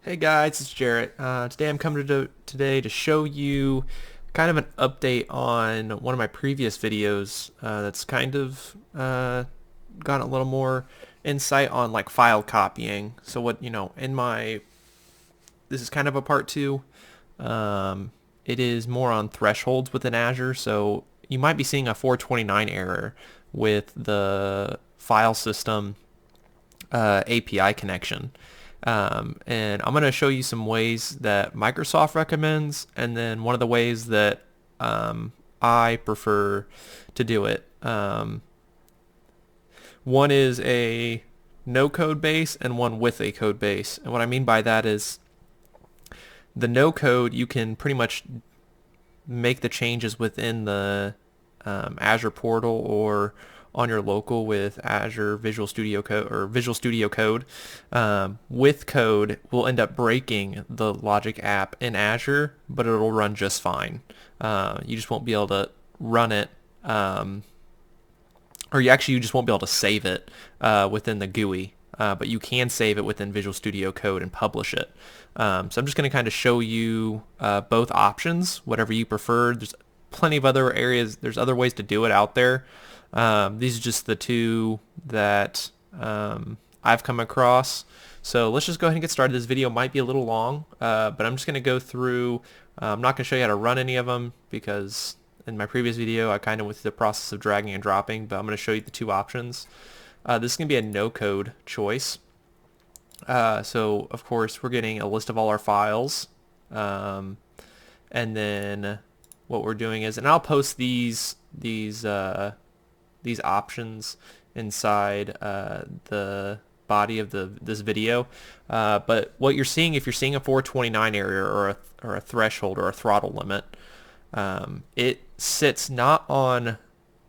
Hey guys, it's Jarrett. Today I'm coming today to show you kind of an update on one of my previous videos that's kind of gotten a little more insight on like file copying. So what, this is kind of a part two. It is more on thresholds within Azure. So you might be seeing a 429 error with the file system API connection. And I'm going to show you some ways that Microsoft recommends, and then one of the ways that I prefer to do it. One is a no code base and one with a code base. And what I mean by that is the no code, you can pretty much make the changes within the Azure portal or on your local with Azure Visual Studio Code or Visual Studio Code. With code, we'll end up breaking the Logic app in Azure, but it'll run just fine. You just won't be able to run it, or you just won't be able to save it within the GUI. But you can save it within Visual Studio Code and publish it. So I'm just going to kind of show you both options, whatever you prefer. There's plenty of other areas. There's other ways to do it out there. These are just the two that I've come across. So let's just go ahead and get started. This video might be a little long, but I'm just going to go through. I'm not going to show you how to run any of them because in my previous video I kind of went through the process of dragging and dropping, but I'm going to show you the two options. This is going to be a no-code choice. So of course we're getting a list of all our files, and then what we're doing is, and I'll post these options inside the body of this video. But what you're seeing, if you're seeing a 429 error or a threshold or a throttle limit, it sits not on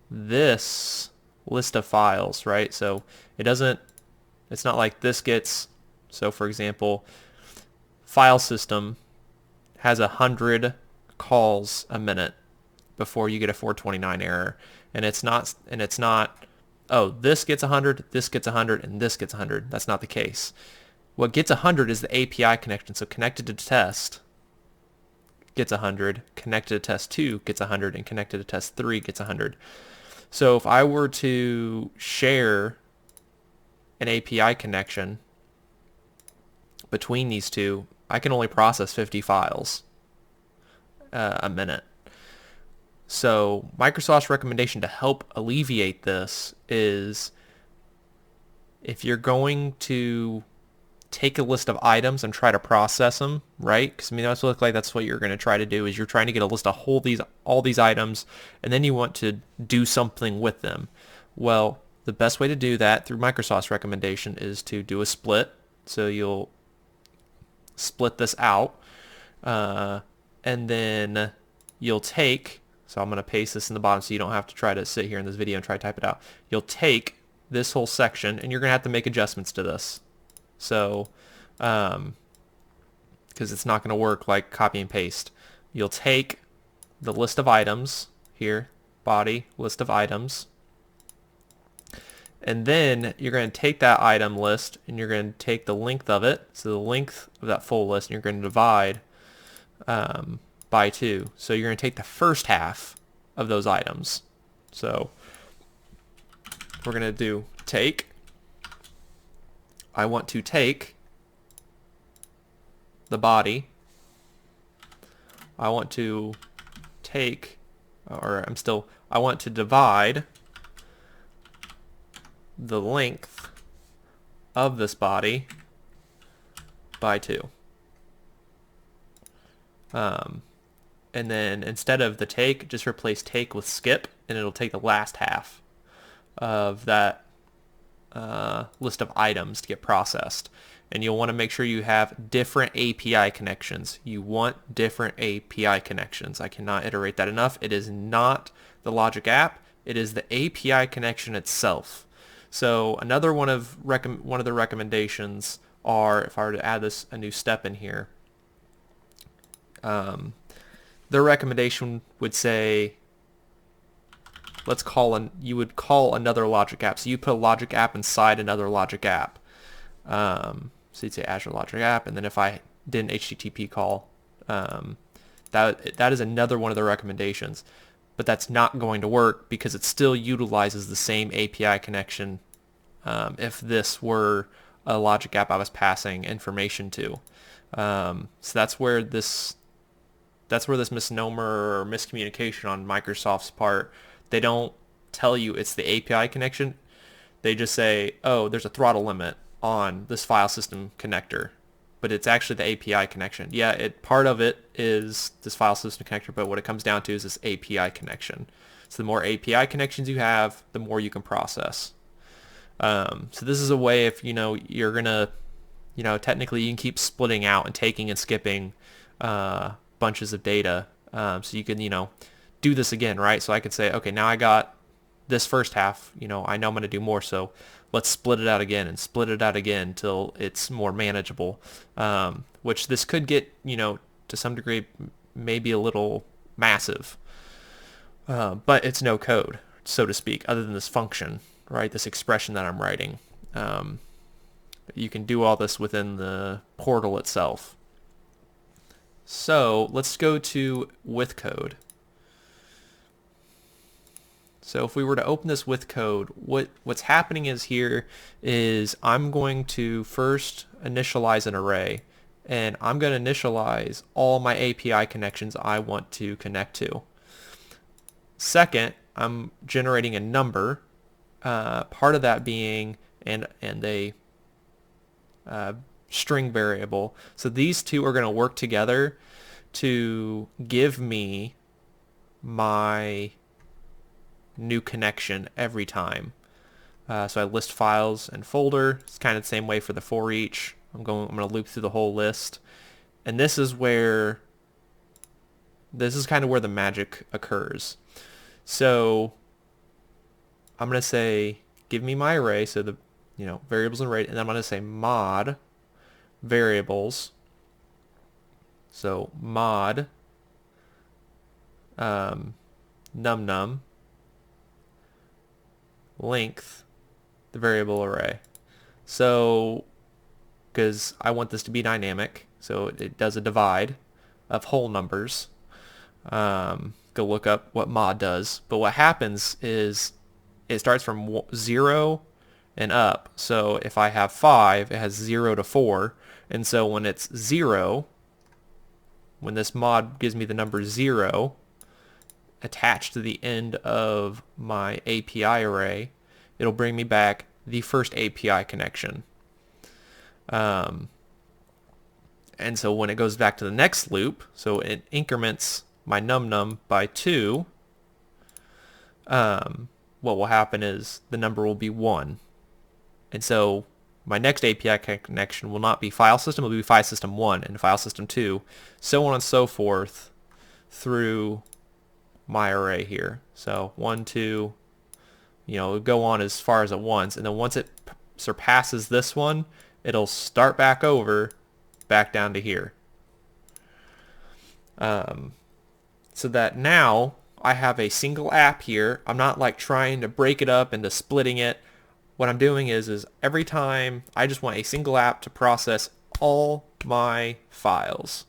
this list of files, right? So it's not like this gets, so for example, file system has 100 calls a minute before you get a 429 error. And it's not, oh, this gets 100, this gets 100, and this gets 100. That's not the case. What gets 100 is the API connection. So connected to test gets 100, connected to test 2 gets 100, and connected to test 3 gets 100. So if I were to share an API connection between these two, I can only process 50 files a minute. So Microsoft's recommendation to help alleviate this is, if you're going to take a list of items and try to process them, right? Because that's what you're going to try to do, is you're trying to get a list of all these items, and then you want to do something with them. Well, the best way to do that through Microsoft's recommendation is to do a split. So you'll split this out, and then you'll take, so I'm going to paste this in the bottom so you don't have to try to sit here in this video and try to type it out. You'll take this whole section and you're going to have to make adjustments to this. So, because it's not going to work like copy and paste. You'll take the list of items here, body, list of items, and then you're going to take that item list and you're going to take the length of it, so the length of that full list, and you're going to divide by 2. So you're going to take the first half of those items. So we're going to do take. I want to take the body. I want to take, I want to divide the length of this body by 2. And then instead of the take, just replace take with skip, and it'll take the last half of that list of items to get processed. And you'll want to make sure you have different API connections. You want different API connections. I cannot iterate that enough. It is not the Logic app. It is the API connection itself. So another one of the recommendations are, if I were to add a new step in here, their recommendation would say, you would call another Logic app. So you put a Logic app inside another Logic app. So you'd say Azure Logic App, and then if I did an HTTP call, that is another one of the recommendations. But that's not going to work because it still utilizes the same API connection if this were a logic app I was passing information to. So that's where this misnomer or miscommunication on Microsoft's part. They don't tell you it's the API connection. They just say, oh, there's a throttle limit on this file system connector, but it's actually the API connection. Yeah, part of it is this file system connector, but what it comes down to is this API connection. So the more API connections you have, the more you can process. So this is a way if you're gonna, technically you can keep splitting out and taking and skipping bunches of data. So you can do this again, right? So I could say, okay, now I got this first half. I know I'm gonna do more, so let's split it out again and split it out again till it's more manageable. Which this could get, to some degree, maybe a little massive. But it's no code, so to speak, other than this function, right? This expression that I'm writing. You can do all this within the portal itself. So let's go to with code. So if we were to open this with code, what's happening is I'm going to first initialize an array, and I'm going to initialize all my API connections I want to connect to. Second, I'm generating a number, part of that being and a string variable. So these two are going to work together to give me my new connection every time. So I list files and folder. It's kind of the same way for the for each. I'm going to loop through the whole list, and this is kind of where the magic occurs. So I'm going to say give me my array, so the variables and array, and then I'm going to say mod variables. So mod numnum length, the variable array. So because I want this to be dynamic, so it does a divide of whole numbers. Go look up what mod does. But what happens is it starts from 0 and up. So if I have 5, it has 0 to 4. And so when it's 0, when this mod gives me the number 0, attached to the end of my API array, it'll bring me back the first API connection. And so when it goes back to the next loop, so it increments my numnum by 2, what will happen is the number will be 1. And so my next API connection will not be file system, it will be file system 1 and file system 2, so on and so forth through my array here. So 1, 2, it'll go on as far as it wants, and then once it surpasses this one, it'll start back over, back down to here. So that now I have a single app here. I'm not like trying to break it up into splitting it. What I'm doing is every time I just want a single app to process all my files.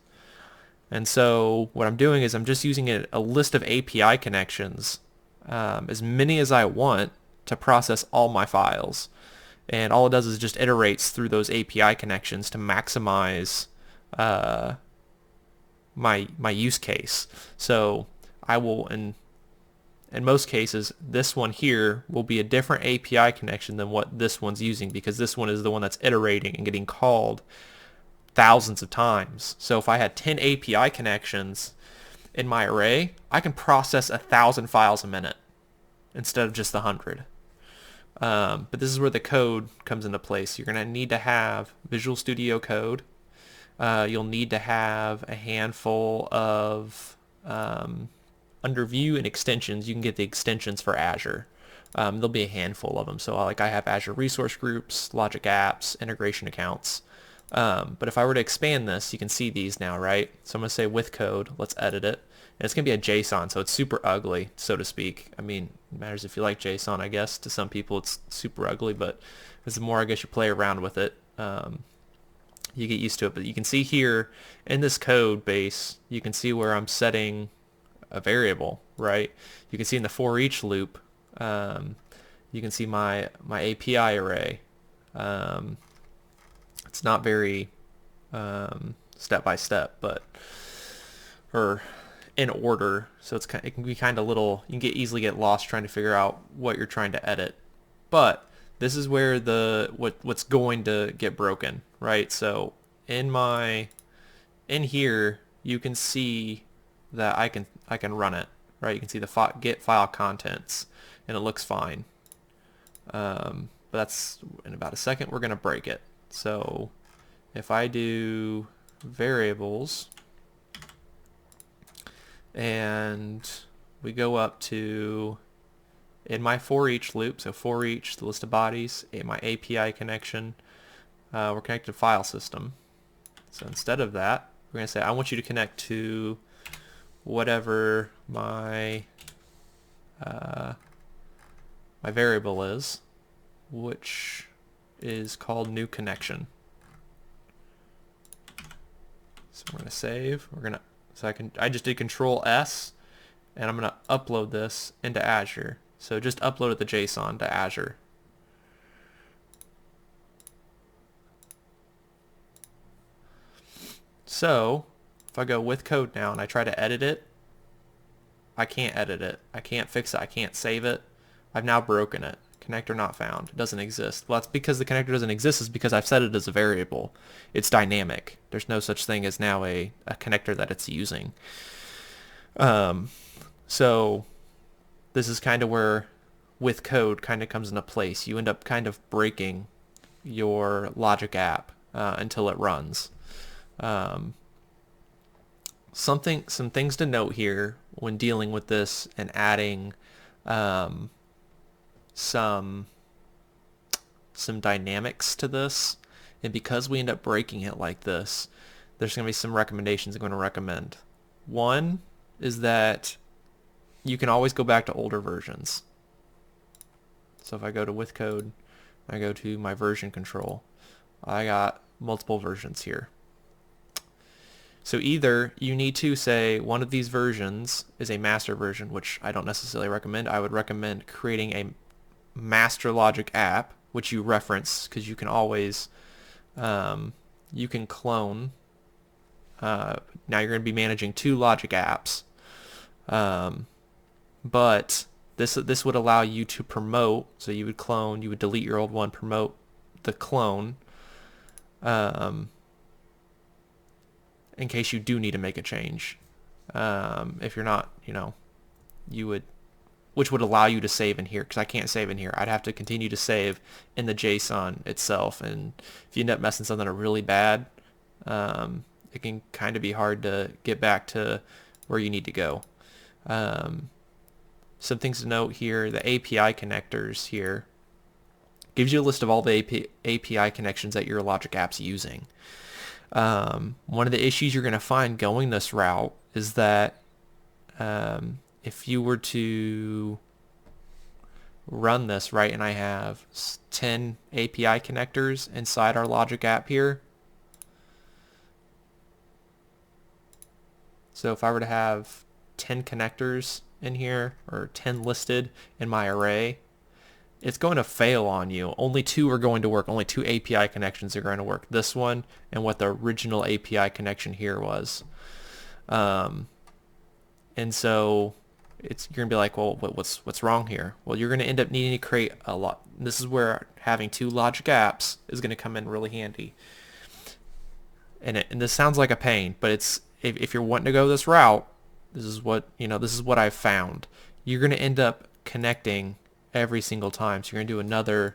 And so what I'm doing is I'm just using a list of API connections, as many as I want, to process all my files. And all it does is just iterates through those API connections to maximize my use case. So I will, in most cases, this one here will be a different API connection than what this one's using, because this one is the one that's iterating and getting called thousands of times. So if I had 10 API connections in my array, I can process 1,000 files a minute instead of just 100. But this is where the code comes into place. You're going to need to have Visual Studio Code. You'll need to have a handful of under View and extensions. You can get the extensions for Azure. There'll be a handful of them. So like I have Azure Resource Groups, Logic Apps, Integration Accounts. But if I were to expand this, you can see these now, right? So I'm going to say with code, let's edit it. And it's going to be a JSON, so it's super ugly, so to speak. I mean, it matters if you like JSON, I guess. To some people, it's super ugly, but the more I guess you play around with it, you get used to it. But you can see here in this code base, you can see where I'm setting a variable, right? You can see in the for each loop, you can see my API array. It's not very step by step, but or in order, so it can be kind of little. You can easily get lost trying to figure out what you're trying to edit. But this is where what's going to get broken, right? So in here you can see that I can run it, right? You can see the get file contents, and it looks fine. But that's in about a second. We're gonna break it. So if I do variables and we go up to in my for each loop, so for each, the list of bodies, in my API connection, we're connected to file system. So instead of that, we're going to say, I want you to connect to whatever my my variable is, which is called NewConnection. So we're going to save. I just did Control S, and I'm going to upload this into Azure. So just uploaded the JSON to Azure. So if I go with code now and I try to edit it, I can't edit it. I can't fix it. I can't save it. I've now broken it. Connector not found. It doesn't exist. Well, that's because the connector doesn't exist is because I've set it as a variable. It's dynamic. There's no such thing as now a connector that it's using. So this is kind of where with code kind of comes into place. You end up kind of breaking your logic app until it runs. Some things to note here when dealing with this and adding some dynamics to this, and because we end up breaking it like this, there's going to be some recommendations I'm going to recommend. One is that you can always go back to older versions. So if I go to with code, I go to my version control, I got multiple versions here. So either you need to say one of these versions is a master version, which I don't necessarily recommend. I would recommend creating a master logic app, which you reference, because you can always you can clone. Now you're going to be managing two logic apps, but this would allow you to promote. So you would clone, you would delete your old one, promote the clone, in case you do need to make a change. If you're not, you would, which would allow you to save in here, because I can't save in here. I'd have to continue to save in the JSON itself, and if you end up messing something up really bad, it can kind of be hard to get back to where you need to go. Some things to note here, the API connectors here gives you a list of all the API connections that your logic app's using. One of the issues you're going to find going this route is that if you were to run this, right, and I have 10 API connectors inside our logic app here. So if I were to have 10 connectors in here, or 10 listed in my array, it's going to fail on you. Only 2 are going to work. Only 2 API connections are going to work. This one and what the original API connection here was. And so you're going to be like, well, what's wrong here? Well, you're going to end up needing to create a lot. This is where having 2 logic apps is going to come in really handy. And this sounds like a pain, but it's if you're wanting to go this route, this is what I've found. You're going to end up connecting every single time. So you're going to do another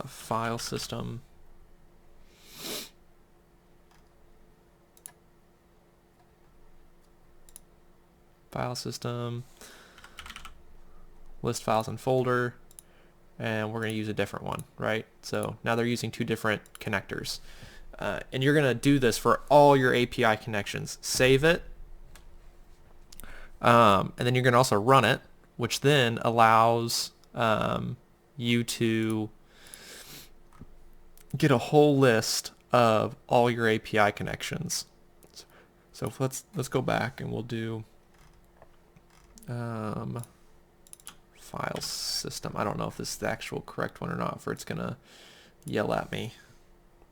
file system list files and folder, and we're going to use a different one, right? So now they're using 2 different connectors, and you're going to do this for all your API connections. Save it, and then you're going to also run it, which then allows you to get a whole list of all your API connections. So let's go back and we'll do file system. I don't know if this is the actual correct one or not, for it's gonna yell at me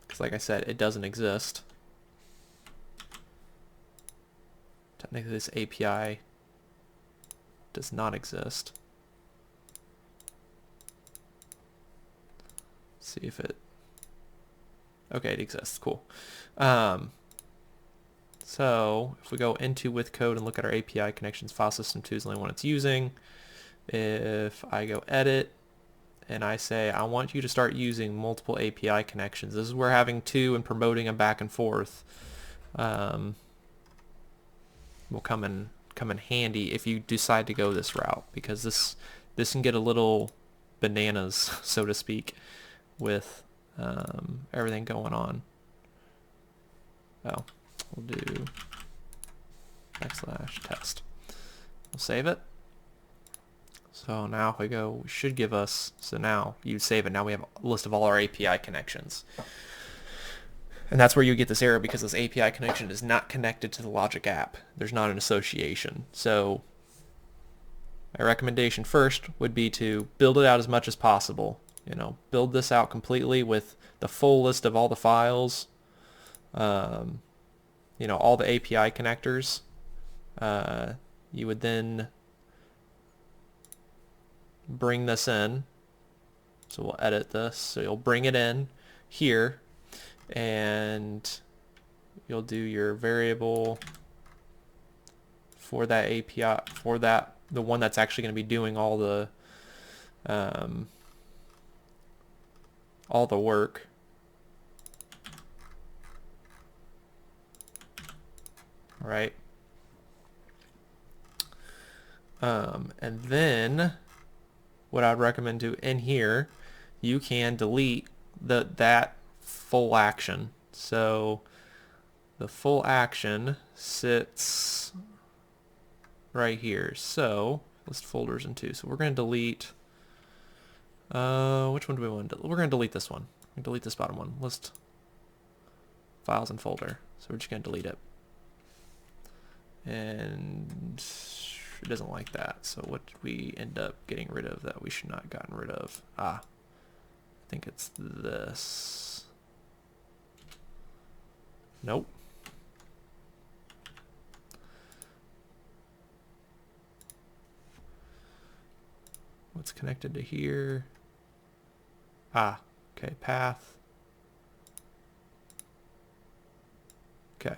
because, like I said, it doesn't exist. Technically, this API does not exist. Let's see if it. Okay, it exists. Cool. So if we go into with code and look at our API connections, file system 2 is the only one it's using. If I go edit and I say I want you to start using multiple API connections, this is where having two and promoting them back and forth will come in handy if you decide to go this route, because this can get a little bananas, so to speak, with everything going on. Oh, we'll do /test. We'll save it. So now if we go, we should give us, so now you save it. Now we have a list of all our API connections. And that's where you get this error, because this API connection is not connected to the logic app. There's not an association. So my recommendation first would be to build it out as much as possible. You know, build this out completely with the full list of all the files, you know, all the API connectors. You would then bring this in. So we'll edit this. So you'll bring it in here, and you'll do your variable for that API, for that, the one that's actually going to be doing all the work. All right. And then what I'd recommend to in here, you can delete that full action. So the full action sits right here. So list folders in 2. So we're going to delete, which one do we want to delete? We're going to delete this one. We're going to delete this bottom one. List files and folder. So we're just going to delete it. And it doesn't like that. So what did we end up getting rid of that we should not have gotten rid of? I think it's this. Nope. What's connected to here? Okay, path. Okay.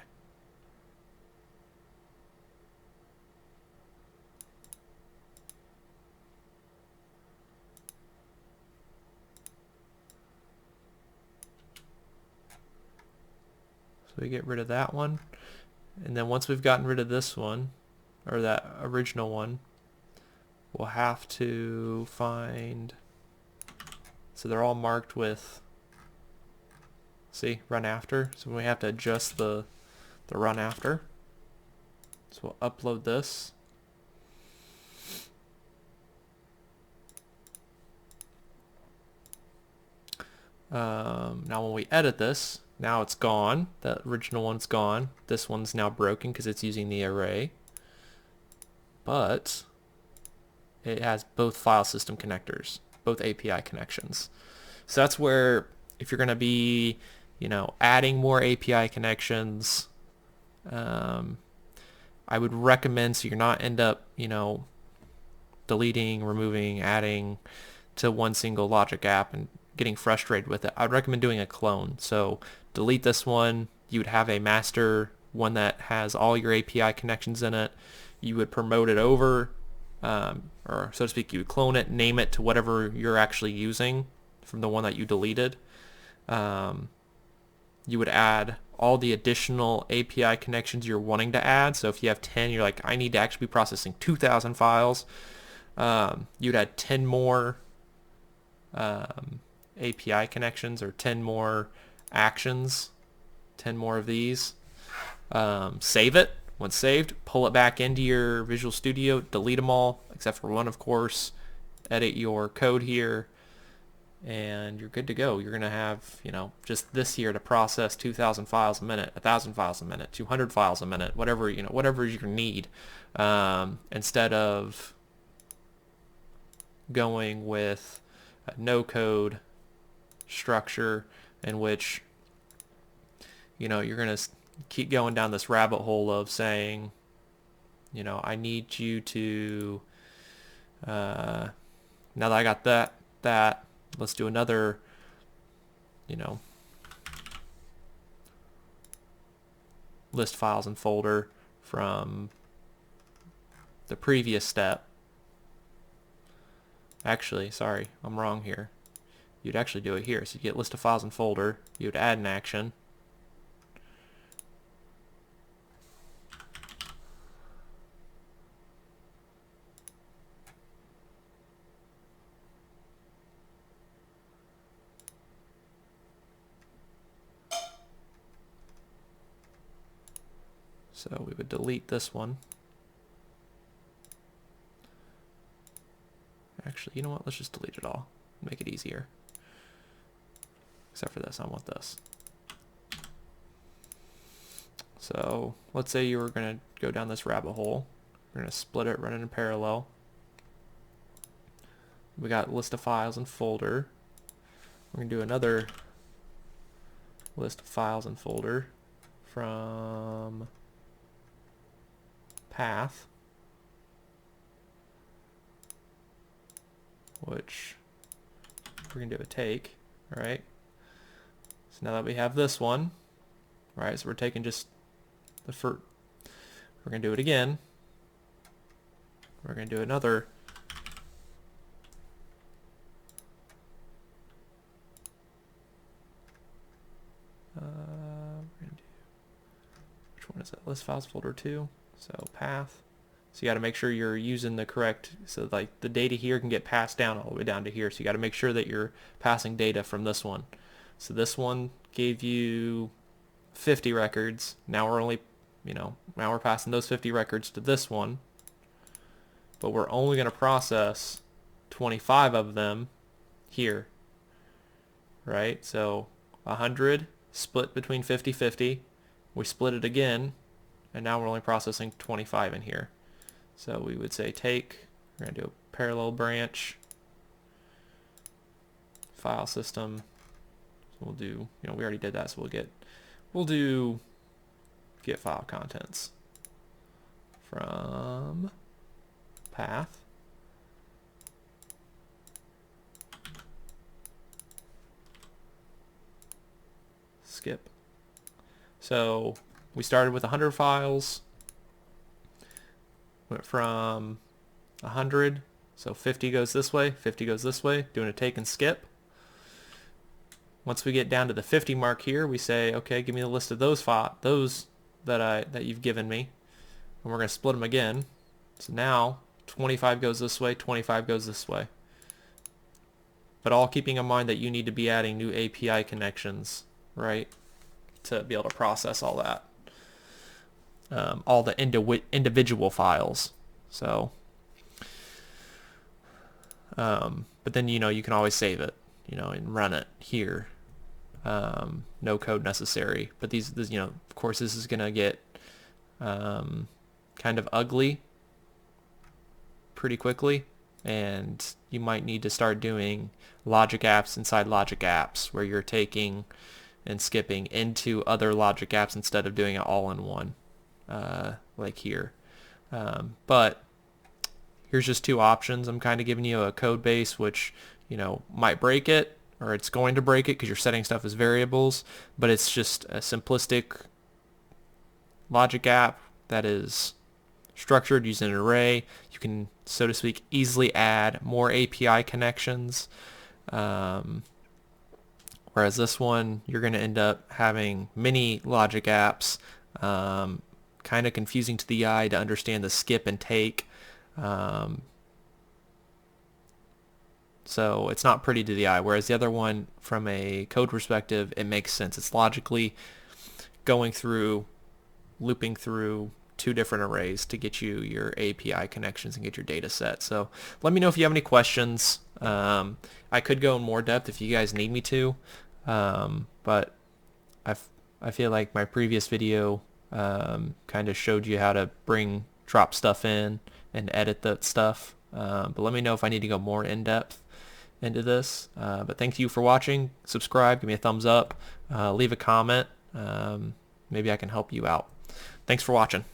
So we get rid of that one. And then once we've gotten rid of this one, or that original one, we'll have to find, so they're all marked with, see, run after. So we have to adjust the run after. So we'll upload this. Now when we edit this, now it's gone. That original one's gone. This one's now broken because it's using the array. But it has both file system connectors, both API connections. So that's where, if you're going to be, you know, adding more API connections, I would recommend, so you're not end up, you know, deleting, removing, adding to one single logic app and getting frustrated with it. I'd recommend doing a clone. So delete this one. You would have a master one that has all your API connections in it. You would promote it over, or so to speak, you would clone it, name it to whatever you're actually using from the one that you deleted. You would add all the additional API connections you're wanting to add. So if you have 10, you're like, I need to actually be processing 2,000 files. You'd add 10 more API connections, or 10 more actions, 10 more of these. Save it. Once saved, pull it back into your Visual Studio, delete them all, except for one, of course. Edit your code here, and you're good to go. You're going to have, just this here to process 2,000 files a minute, 1,000 files a minute, 200 files a minute, whatever, whatever you need, instead of going with a no-code structure in which, you're going to keep going down this rabbit hole of saying, I need you to, now that I got that, let's do another, list files and folder from the previous step. Actually, sorry, I'm wrong here. You'd actually do it here. So you get list of files and folder, you would add an action. So we would delete this one. Actually, you know what? Let's just delete it all. Make it easier. Except for this, I want this. So let's say you were going to go down this rabbit hole. We're going to split it, run it in parallel. We got list of files and folder. We're going to do another list of files and folder from path, which we're going to do a take, all right? So now that we have this one, right, so we're taking just the first, we're going to do it again. We're going to do another we're going to do, which one is it? List files folder 2. So path. So you got to make sure you're using the correct, so like the data here can get passed down all the way down to here. So you got to make sure that you're passing data from this one. So this one gave you 50 records. Now we're only, now we're passing those 50 records to this one. But we're only going to process 25 of them here. Right? So 100 split between 50-50. We split it again. And now we're only processing 25 in here. So we would say take, we're going to do a parallel branch, file system. So we'll do, we already did that, so we'll do get file contents from path. Skip. So we started with 100 files, went from 100, so 50 goes this way, 50 goes this way, doing a take and skip. Once we get down to the 50 mark here, we say, okay, give me the list of those that you've given me, and we're going to split them again. So now 25 goes this way, 25 goes this way. But all keeping in mind that you need to be adding new API connections, right, to be able to process all that. All the individual files. So, but then you can always save it, and run it here. No code necessary. But these, of course, this is gonna get kind of ugly pretty quickly, and you might need to start doing logic apps inside logic apps, where you're taking and skipping into other logic apps instead of doing it all in one. Like here. But here's just two options. I'm kind of giving you a code base which, might break it, or it's going to break it because you're setting stuff as variables, but it's just a simplistic logic app that is structured using an array. You can, so to speak, easily add more API connections. Whereas this one, you're going to end up having many logic apps, kind of confusing to the eye to understand the skip and take. So it's not pretty to the eye. Whereas the other one, from a code perspective, it makes sense. It's logically going through, looping through 2 different arrays to get you your API connections and get your data set. So let me know if you have any questions. I could go in more depth if you guys need me to, but I feel like my previous video kind of showed you how to drop stuff in and edit that stuff. But let me know if I need to go more in depth into this. But thank you for watching. Subscribe, give me a thumbs up, leave a comment. Maybe I can help you out. Thanks for watching.